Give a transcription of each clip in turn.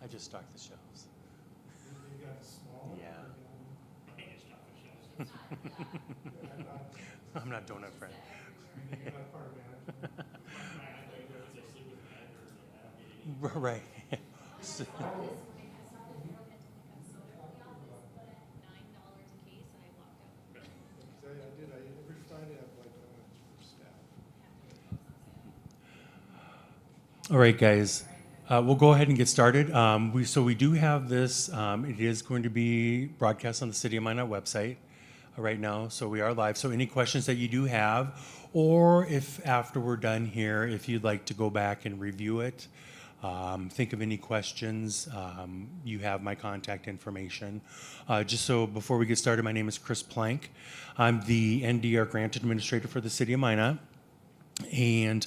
I just stocked the shelves. You got small? Yeah. I just stock the shelves. I'm not donut friend. You got part management? Right. This morning, I saw that Harold had to pick up soda for the office, but at $9 a case, I walked out. I did, every Friday I buy donuts for staff. All right, guys. We'll go ahead and get started. We do have this. It is going to be broadcast on the City of Minot website right now, so we are live. So any questions that you do have, or if after we're done here, if you'd like to go back and review it, think of any questions, you have my contact information. Just so before we get started, my name is Chris Plank. I'm the NDR Grant Administrator for the City of Minot. And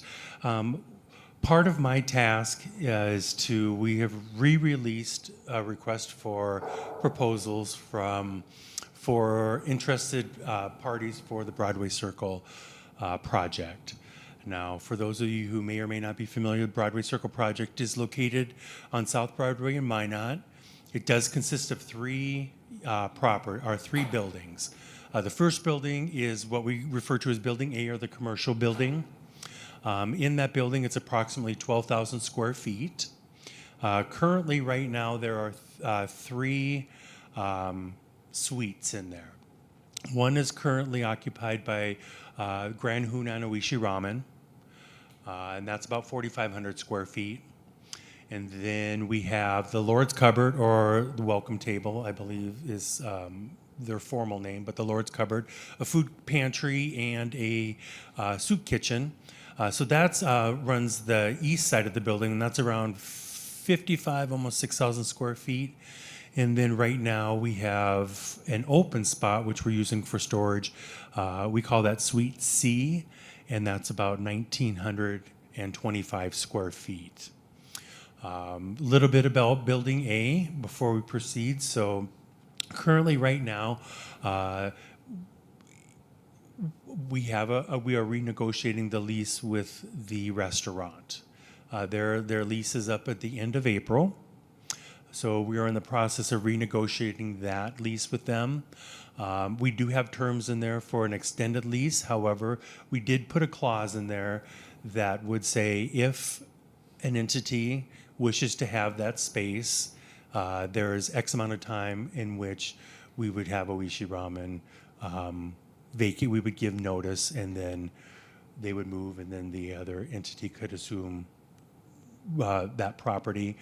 part of my task is we have re-released a request for proposals for interested parties for the Broadway Circle project. Now, for those of you who may or may not be familiar, the Broadway Circle project is located on South Broadway in Minot. It does consist of three buildings. The first building is what we refer to as Building A, or the commercial building. In that building, it's approximately 12,000 square feet. Currently, right now, there are three suites in there. One is currently occupied by Grand Hunan Oishi Ramen, and that's about 4,500 square feet. And then we have the Lord's Cupboard, or the Welcome Table, I believe is their formal name, but the Lord's Cupboard, a food pantry, and a soup kitchen. So that runs the east side of the building, and that's around 55, almost 6,000 square feet. And then right now we have an open spot, which we're using for storage. We call that Suite C, and that's about 1,925 square feet. A little bit about Building A before we proceed. So currently right now, we are renegotiating the lease with the restaurant. Their lease is up at the end of April. So we are in the process of renegotiating that lease with them. We do have terms in there for an extended lease. However, we did put a clause in there that would say if an entity wishes to have that space, there is X amount of time in which we would have Oishi Ramen vacate. We would give notice, and then they would move, and then the other entity could assume that property.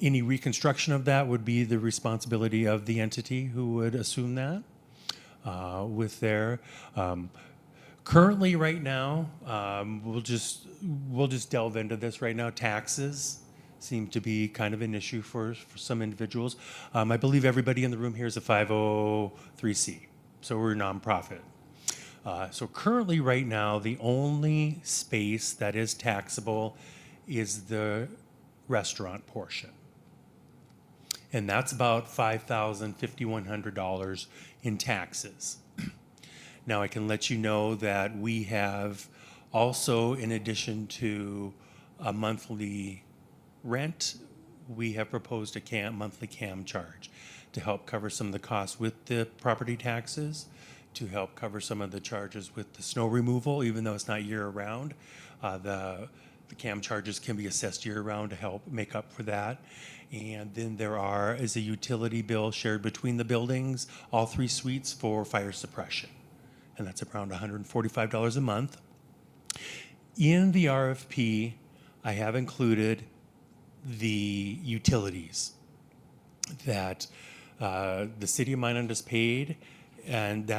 Any reconstruction of that would be the responsibility of the entity who would assume that with their currently right now, we'll just delve into this right now. Taxes seem to be kind of an issue for some individuals. I believe everybody in the room here is a 503c, so we're a nonprofit. So currently right now, the only space that is taxable is the restaurant portion. And that's about $5,000, $5,100 in taxes. Now I can let you know that we have also, in addition to a monthly rent, we have proposed a monthly CAM charge to help cover some of the costs with the property taxes, to help cover some of the charges with the snow removal, even though it's not year-round. The CAM charges can be assessed year-round to help make up for that. And then there is a utility bill shared between the buildings, all three suites, for fire suppression. And that's around $145 a month. In the RFP, I have included the utilities that the City of Minot has paid, and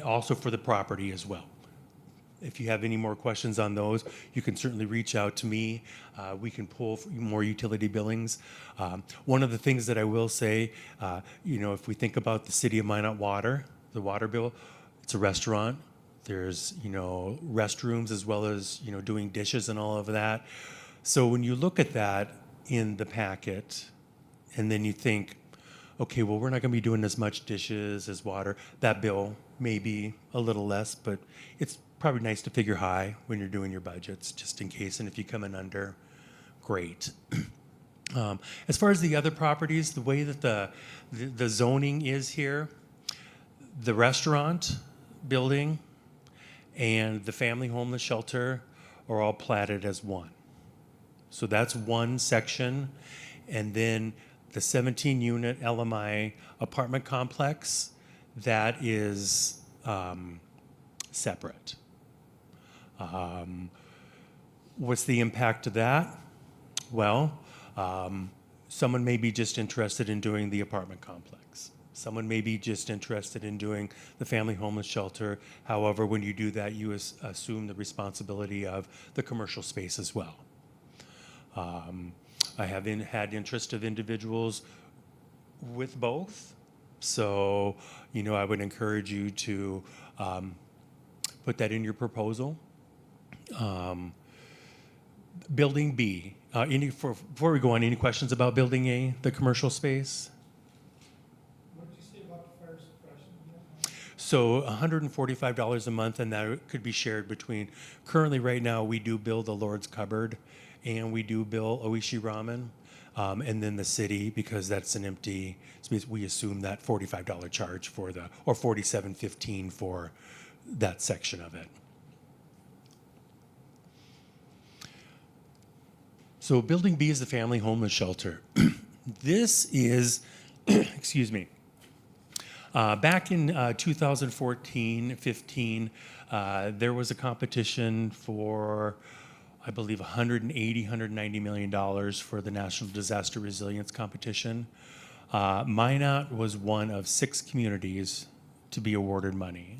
also for the property as well. If you have any more questions on those, you can certainly reach out to me. We can pull more utility billings. One of the things that I will say, if we think about the City of Minot water, the water bill, it's a restaurant. There's, restrooms as well as, doing dishes and all of that. So when you look at that in the packet, and then you think, okay, well, we're not going to be doing as much dishes as water, that bill may be a little less, but it's probably nice to figure high when you're doing your budgets, just in case. And if you come in under, great. As far as the other properties, the way that the zoning is here, the restaurant building and the family homeless shelter are all platted as one. So that's one section. And then the 17-unit LMI apartment complex, that is separate. What's the impact of that? Well, someone may be just interested in doing the apartment complex. Someone may be just interested in doing the family homeless shelter. However, when you do that, you assume the responsibility of the commercial space as well. I have had interest of individuals with both. So, I would encourage you to put that in your proposal. Building B. Before we go on, any questions about Building A, the commercial space? What did you say about the fire suppression? So $145 a month, and that could be shared between, currently right now, we do bill the Lord's Cupboard, and we do bill Oishi Ramen, and then the city, because that's an empty space, we assume that $45 charge for or $47.15 for that section of it. So Building B is the family homeless shelter. This is, excuse me, back in 2014-15, there was a competition for, I believe, $190 million for the National Disaster Resilience Competition. Minot was one of 6 communities to be awarded money.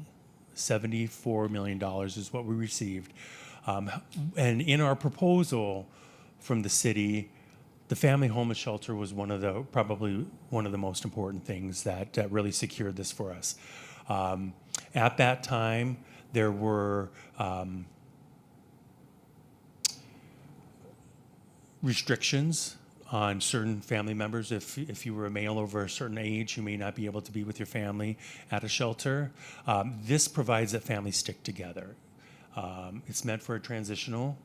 $74 million is what we received. And in our proposal from the city, the family homeless shelter was probably one of the most important things that really secured this for us. At that time, there were restrictions on certain family members. If you were a male over a certain age, you may not be able to be with your family at a shelter. This provides that families stick together. It's meant for a transitional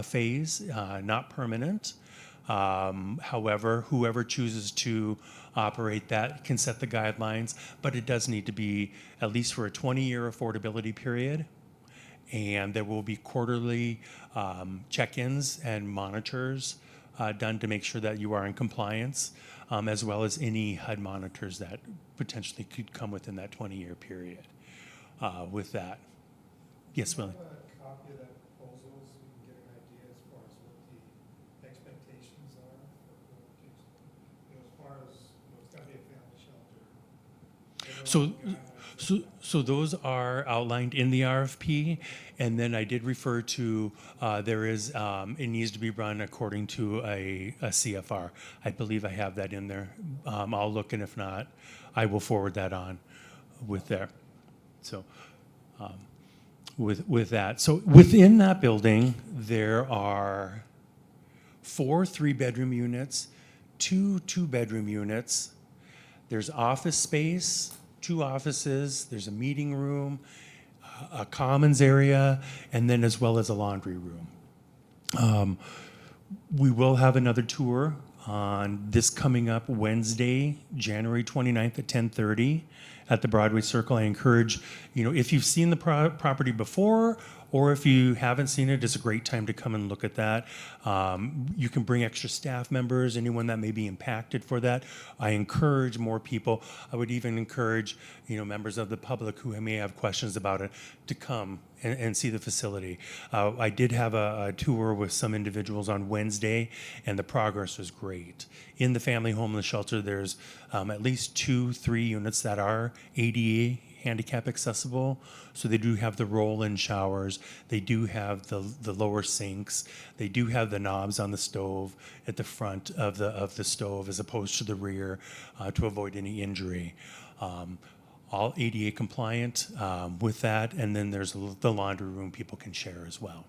phase, not permanent. However, whoever chooses to operate that can set the guidelines, but it does need to be at least for a 20-year affordability period. And there will be quarterly check-ins and monitors done to make sure that you are in compliance, as well as any HUD monitors that potentially could come within that 20-year period with that. Yes, Willie? Do you have a copy of that proposal so we can get an idea as far as what the expectations are as far as, it's got to be a family shelter. So those are outlined in the RFP, and then I did refer to, there is, it needs to be run according to a CFR. I believe I have that in there. I'll look, and if not, I will forward that on with there. So with that. So within that building, there are 4 3-bedroom units, 2 2-bedroom units. There's office space, 2 offices, there's a meeting room, a commons area, and then as well as a laundry room. We will have another tour on this coming up Wednesday, January 29th at 10:30 at the Broadway Circle. I encourage, if you've seen the property before, or if you haven't seen it, it's a great time to come and look at that. You can bring extra staff members, anyone that may be impacted for that. I encourage more people. I would even encourage, members of the public who may have questions about it to come and see the facility. I did have a tour with some individuals on Wednesday, and the progress was great. In the family homeless shelter, there's at least 2-3 units that are ADA handicap accessible. So they do have the roll-in showers. They do have the lower sinks. They do have the knobs on the stove at the front of the stove as opposed to the rear to avoid any injury. All ADA compliant with that. And then there's the laundry room people can share as well.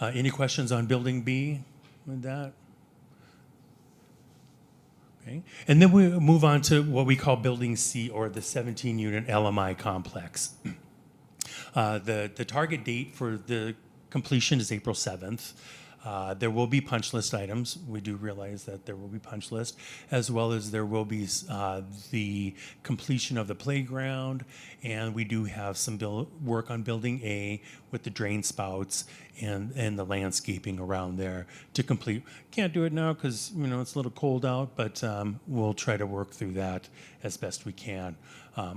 Any questions on Building B with that? Okay. And then we move on to what we call Building C, or the 17-unit LMI complex. The target date for the completion is April 7th. There will be punch list items. We do realize that there will be punch list, as well as there will be the completion of the playground, and we do have some work on Building A with the drain spouts and the landscaping around there to complete. Can't do it now because it's a little cold out, but we'll try to work through that as best we can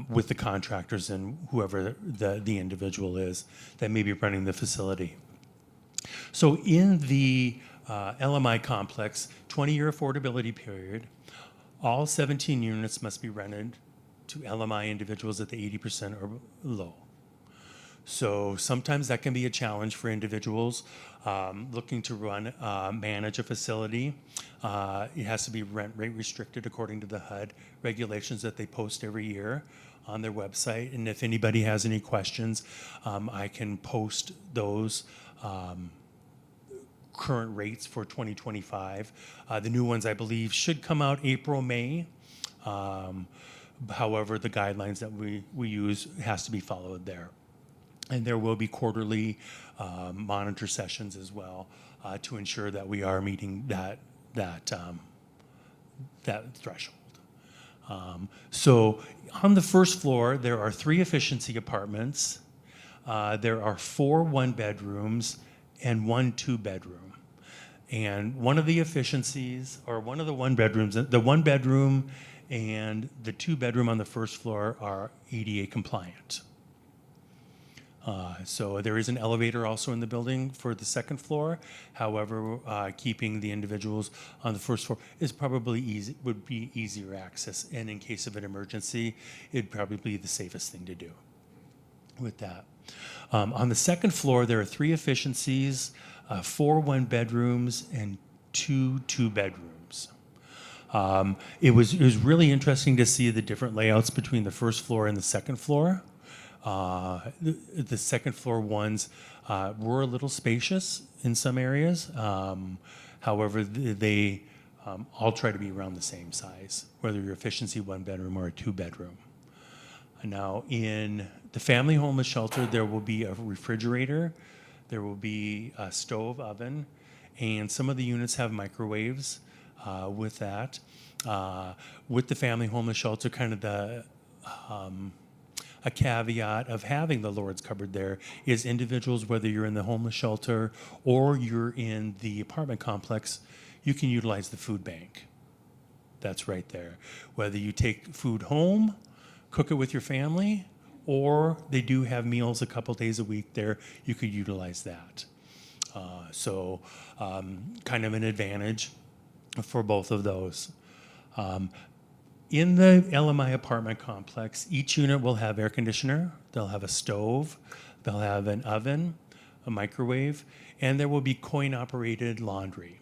with the contractors and whoever the individual is that may be running the facility. So in the LMI complex, 20-year affordability period, all 17 units must be rented to LMI individuals at the 80% or below. So sometimes that can be a challenge for individuals looking to manage a facility. It has to be rent rate restricted according to the HUD regulations that they post every year on their website. And if anybody has any questions, I can post those current rates for 2025. The new ones, I believe, should come out April, May. However, the guidelines that we use has to be followed there. And there will be quarterly monitor sessions as well to ensure that we are meeting that threshold. So on the first floor, there are 3 efficiency apartments. There are 4 one-bedrooms and 1 two-bedroom. And one of the efficiencies, or one of the one-bedrooms, the one-bedroom and the two-bedroom on the first floor are ADA compliant. So there is an elevator also in the building for the second floor. However, keeping the individuals on the first floor is probably would be easier access. And in case of an emergency, it'd probably be the safest thing to do with that. On the second floor, there are 3 efficiencies, 4 one-bedrooms and 2 two-bedrooms. It was really interesting to see the different layouts between the first floor and the second floor. The second floor ones were a little spacious in some areas. However, they all try to be around the same size, whether you're efficiency 1-bedroom or a 2-bedroom. Now, in the family homeless shelter, there will be a refrigerator, there will be a stove oven, and some of the units have microwaves with that. With the family homeless shelter, kind of a caveat of having the Lord's cupboard there is individuals, whether you're in the homeless shelter or you're in the apartment complex, you can utilize the food bank. That's right there. Whether you take food home, cook it with your family, or they do have meals a couple days a week there, you could utilize that. So kind of an advantage for both of those. In the LMI apartment complex, each unit will have air conditioner, they'll have a stove, they'll have an oven, a microwave, and there will be coin-operated laundry.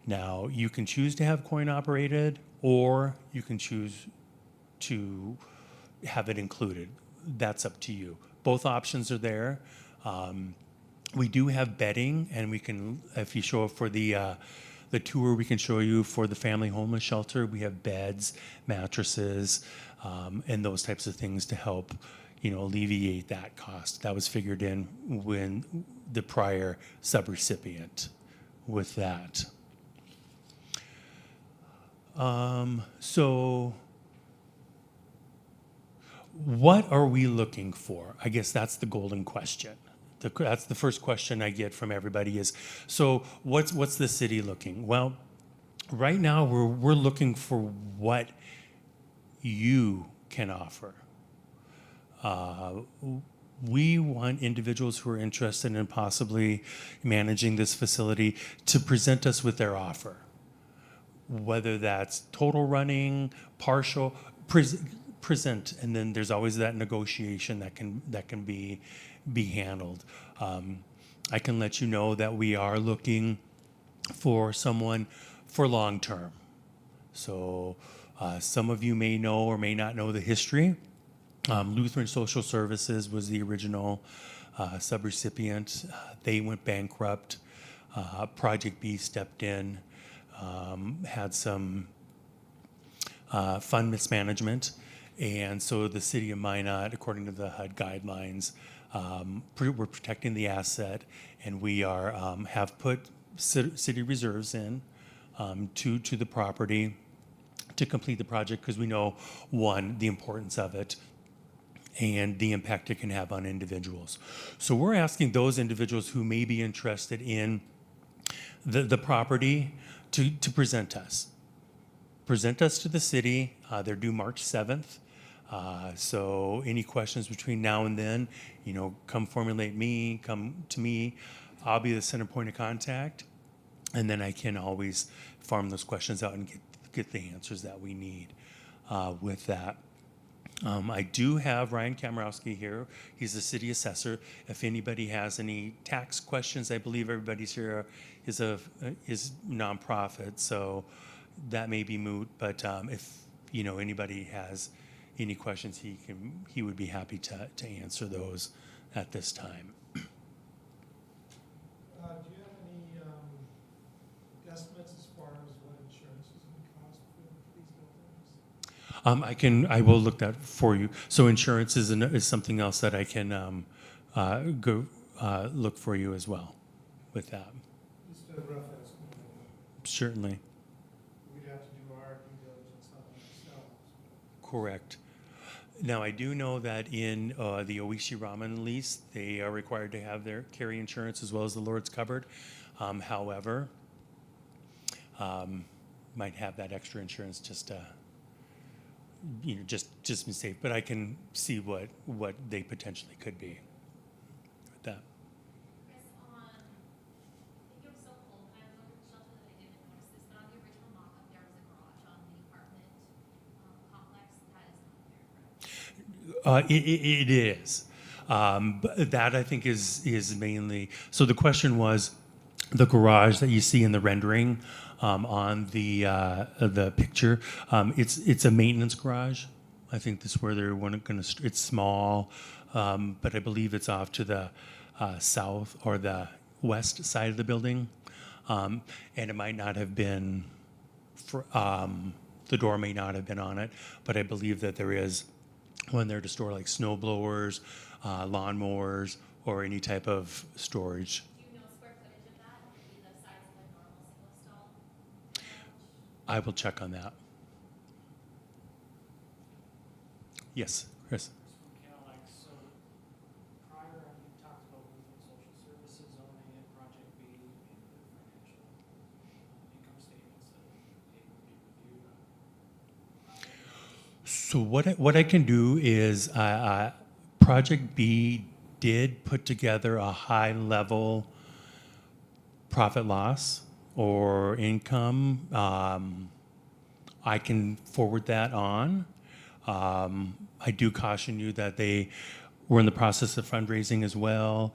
Now, you can choose to have coin-operated, or you can choose to have it included. That's up to you. Both options are there. We do have bedding, and we can, if you show up for the tour, we can show you for the family homeless shelter. We have beds, mattresses, and those types of things to help, alleviate that cost. That was figured in when the prior subrecipient with that. So what are we looking for? I guess that's the golden question. That's the first question I get from everybody is, so what's the city looking? Well, right now we're looking for what you can offer. We want individuals who are interested in possibly managing this facility to present us with their offer. Whether that's total running, partial, present, and then there's always that negotiation that can be handled. I can let you know that we are looking for someone for long term. So some of you may know or may not know the history. Lutheran Social Services was the original subrecipient. They went bankrupt. Project B stepped in, had some fund mismanagement. And so the city of Minot, according to the HUD guidelines, we're protecting the asset, and we are have put city reserves in to the property to complete the project, because we know, one, the importance of it and the impact it can have on individuals. So we're asking those individuals who may be interested in the property to present us. Present us to the city. They're due March 7th. So any questions between now and then, come come to me. I'll be the center point of contact. And then I can always farm those questions out and get the answers that we need with that. I do have Ryan Kamarowski here. He's the city assessor. If anybody has any tax questions, I believe everybody's here is nonprofit, so that may be moot. But if anybody has any questions, he would be happy to answer those at this time. Do you have any estimates as far as what insurance is going to cost for these buildings? I will look that for you. So insurance is something else that I can go look for you as well with that. Just a rough estimate. Certainly. We'd have to do our due diligence on it ourselves. Correct. Now, I do know that in the Oishi Ramen lease, they are required to have their carry insurance as well as the Lord's Cupboard. However, might have that extra insurance just be safe. But I can see what they potentially could be with that. Chris, I think it was so cold when I was over at the shelter that I didn't notice this, but on the original mock-up, there was a garage on the apartment complex. That is not there, correct? It is. But that I think is mainly. So the question was, the garage that you see in the rendering on the picture. It's a maintenance garage. I think that's where they're going to. It's small, but I believe it's off to the south or the west side of the building, and it might not have been. The door may not have been on it, but I believe that there is one there to store like snow blowers, lawnmowers, or any type of storage. Do you know square footage of that? Would it be the size of a normal single stall garage? I will check on that. Yes, Chris. So prior, you talked about moving social services zoning and Project B into financial income statements that they would be reviewed. So what I can do is Project B did put together a high level profit loss or income. I can forward that on. I do caution you that they were in the process of fundraising as well.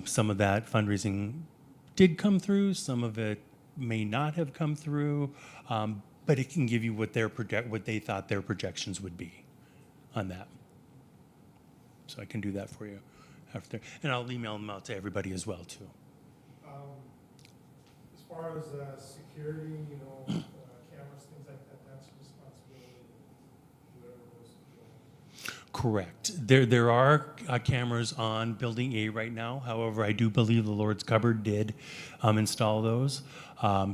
Some of that fundraising did come through. Some of it may not have come through. But it can give you what they thought their projections would be on that. So I can do that for you after, and I'll email them out to everybody as well too. As far as security, cameras, things like that, that's a responsibility of whoever goes to do it. Correct. There are cameras on Building A right now. However, I do believe the Lord's Cupboard did install those.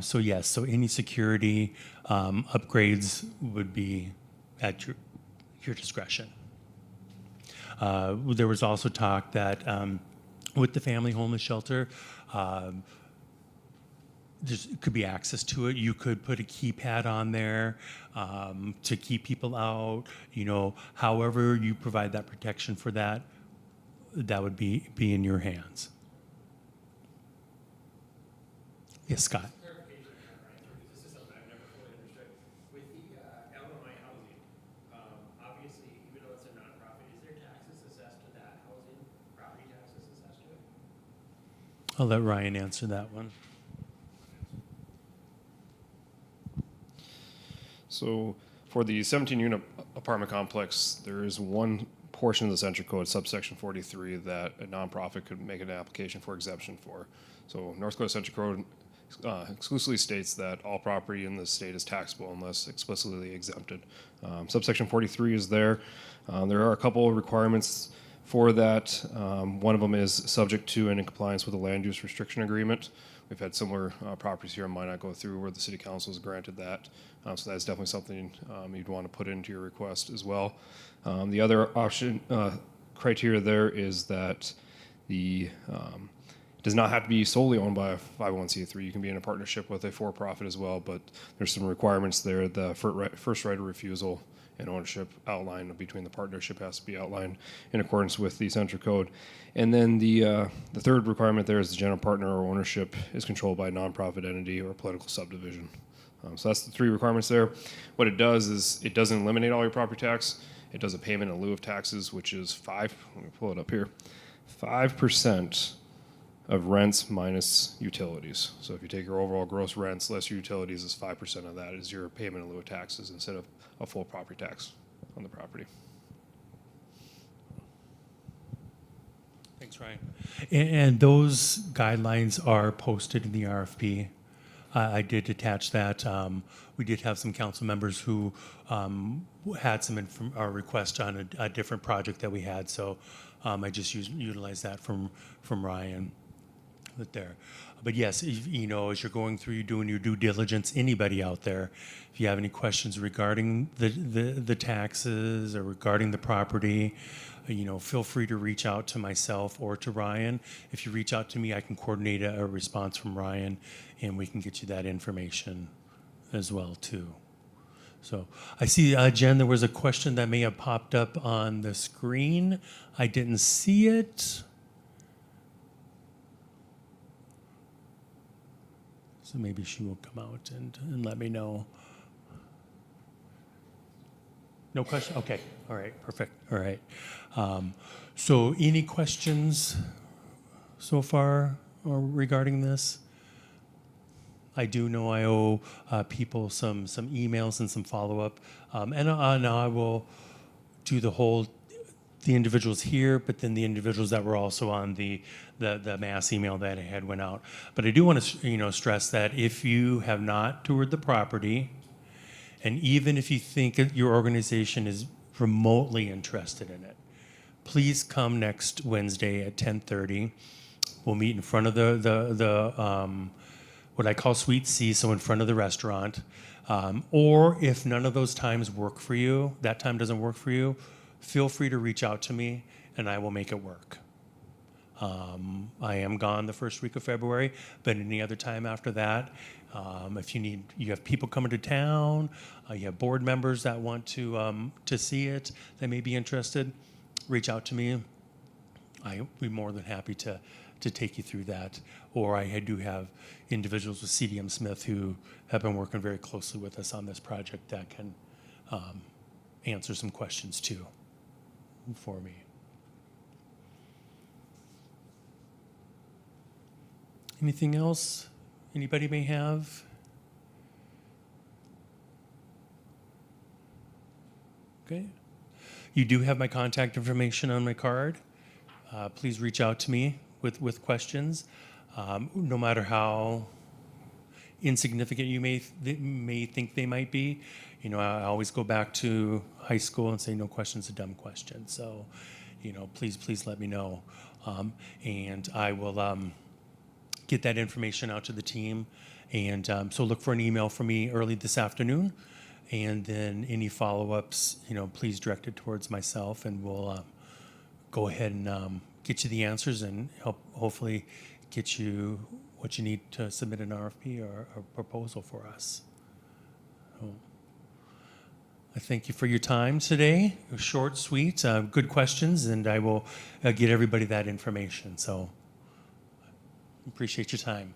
So yes, so any security upgrades would be at your discretion. There was also talk that with the family homeless shelter, there could be access to it. You could put a keypad on there to keep people out. However you provide that protection for that would be in your hands. Yes, Scott. Clarification, right? Because this is something I've never fully understood. With the LMI housing, obviously, even though it's a nonprofit, is there taxes assessed to that housing? Property taxes assessed to it? I'll let Ryan answer that one. So for the 17-unit apartment complex, there is one portion of the Central Code, subsection 43, that a nonprofit could make an application for exemption for. So North Dakota Central Code exclusively states that all property in the state is taxable unless explicitly exempted. Subsection 43 is there. There are a couple of requirements for that. One of them is subject to and in compliance with a land use restriction agreement. We We've had similar properties here in Minot go through where the city council has granted that. So that's definitely something you'd want to put into your request as well. The other option criteria there is that the does not have to be solely owned by a 501c3. You can be in a partnership with a for-profit as well, but there's some requirements there. The first right of refusal and ownership outlined between the partnership has to be outlined in accordance with the Central Code. And then the third requirement there is the general partner or ownership is controlled by a nonprofit entity or political subdivision. So that's the three requirements there. What it does is it doesn't eliminate all your property tax. It does a payment in lieu of taxes, which is let me pull it up here, 5% of rents minus utilities. So if you take your overall gross rents less your utilities, is 5% of that is your payment in lieu of taxes instead of a full property tax on the property. Thanks, Ryan. And those guidelines are posted in the RFP. I did attach that. We did have some council members who had some request on a different project that we had, so I just utilized that from Ryan. There, but yes, you know, as you're going through, you're doing your due diligence. Anybody out there, if you have any questions regarding the taxes or regarding the property, you know, feel free to reach out to myself or to Ryan. If you reach out to me, I can coordinate a response from Ryan, and we can get you that information as well too. So I see, Jen, there was a question that may have popped up on the screen. I didn't see it. So maybe she will come out and let me know. No question? Okay. All right. Perfect. All right. So any questions so far regarding this? I do know I owe people some emails and some follow-up. And now I will do the individuals here, but then the individuals that were also on the mass email that I had went out. But I do want to stress that if you have not toured the property, and even if you think that your organization is remotely interested in it, please come next Wednesday at 10:30. We'll meet in front of the what I call Suite C, so in front of the restaurant. Or if none of those times work for you, that time doesn't work for you, feel free to reach out to me and I will make it work. I am gone the first week of February, but any other time after that, if you have people coming to town, you have board members that want to see it, that may be interested, reach out to me. I'll be more than happy to take you through that. Or I do have individuals with CDM Smith who have been working very closely with us on this project that can answer some questions too for me. Anything else anybody may have? Okay. You do have my contact information on my card. Please reach out to me with questions. No matter how insignificant you may think they might be, I always go back to high school and say no question's a dumb question. So, please let me know, and I will get that information out to the team. And so look for an email from me early this afternoon, and then any follow-ups, please direct it towards myself, and we'll go ahead and get you the answers and hopefully get you what you need to submit an RFP or a proposal for us. So, I thank you for your time today. Short, sweet, good questions, and I will get everybody that information. So appreciate your time.